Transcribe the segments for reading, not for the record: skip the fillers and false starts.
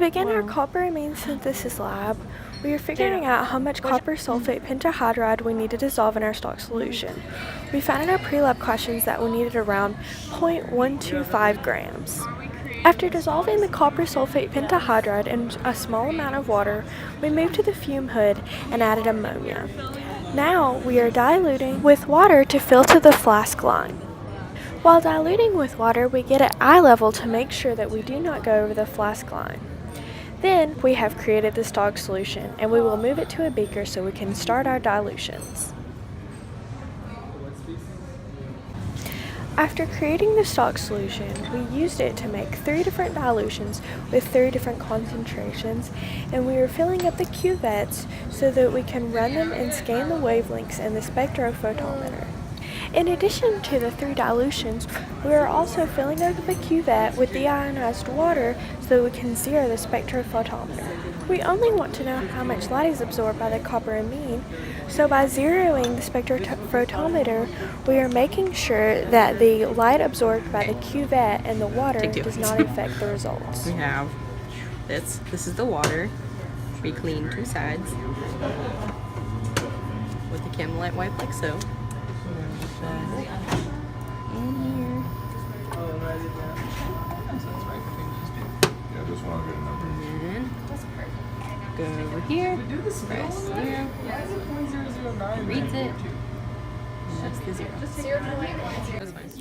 begin our copper amine synthesis lab, we are figuring out how much copper sulfate pentahydride we need to dissolve in our stock solution. We found in our pre-lab questions that we needed around 0.125 grams. After dissolving the copper sulfate pentahydride in a small amount of water, we moved to the fume hood and added ammonia. Now we are diluting with water to fill to the flask line. While diluting with water, we get at eye level to make sure that we do not go over the flask line. Then we have created the stock solution, and we will move it to a beaker so we can start our dilutions. After creating the stock solution, we used it to make 3 different dilutions with 3 different concentrations, and we are filling up the cuvettes so that we can run them and scan the wavelengths in the spectrophotometer. In addition to the 3 dilutions, we are also filling up the cuvette with deionized water so we can zero the spectrophotometer. We only want to know how much light is absorbed by the copper amine, so by zeroing the spectrophotometer, we are making sure that the light absorbed by the cuvette and the water does not affect the results. We have this is the water. We clean 2 sides with the Camelite wipe like so. Go over here, press 0, reads it, and that's the 0.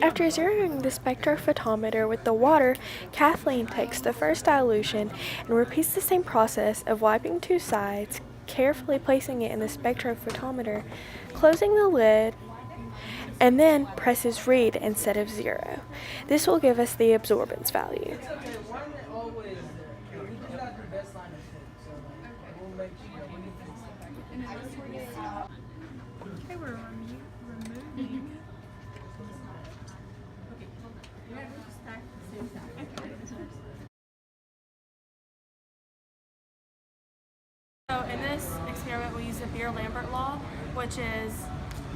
After zeroing the spectrophotometer with the water, Kathleen takes the first dilution and repeats the same process of wiping 2 sides, carefully placing it in the spectrophotometer, closing the lid, and then presses read instead of 0. This will give us the absorbance value. So in this experiment, we use the Beer-Lambert law, which is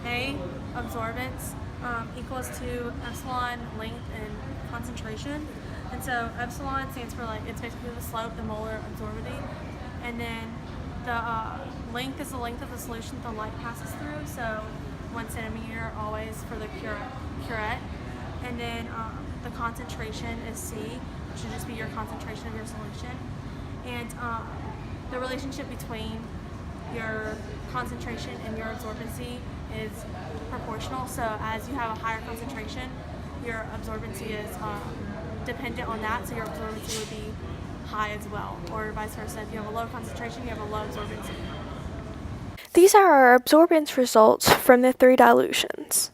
A, absorbance, equals to epsilon, length, and concentration. And so epsilon stands for, it's basically the slope, the molar absorbability. And then the length is the length of the solution the light passes through, so 1 centimeter always for the curette. And then the concentration is C, which should just be your concentration of your solution. And the relationship between your concentration and your absorbency is proportional. So as you have a higher concentration, your absorbency is dependent on that, so your absorbency would be high as well, or vice versa. If you have a low concentration, you have a low absorbency. These are our absorbance results from the 3 dilutions.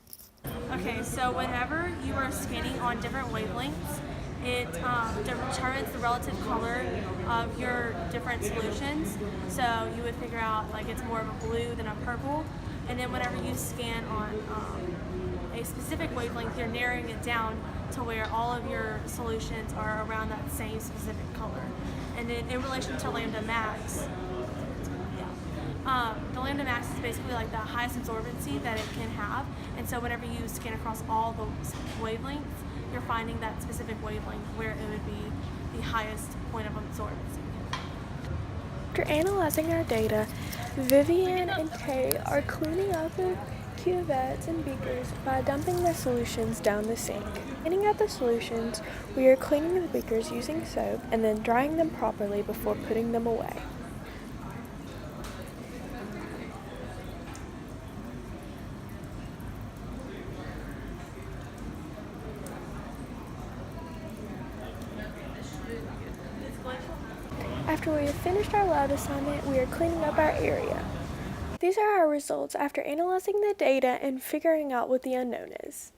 Okay, so whenever you are scanning on different wavelengths, it determines the relative color of your different solutions. So you would figure out it's more of a blue than a purple. And then whenever you scan on a specific wavelength, you're narrowing it down to where all of your solutions are around that same specific color. And then in relation to lambda max, the lambda max is basically the highest absorbency that it can have. And so whenever you scan across all the wavelengths, you're finding that specific wavelength where it would be the highest point of absorbency. After analyzing our data, Vivian and Kay are cleaning out the cuvettes and beakers by dumping the solutions down the sink. Cleaning out the solutions, we are cleaning the beakers using soap and then drying them properly before putting them away. After we have finished our lab assignment, we are cleaning up our area. These are our results after analyzing the data and figuring out what the unknown is.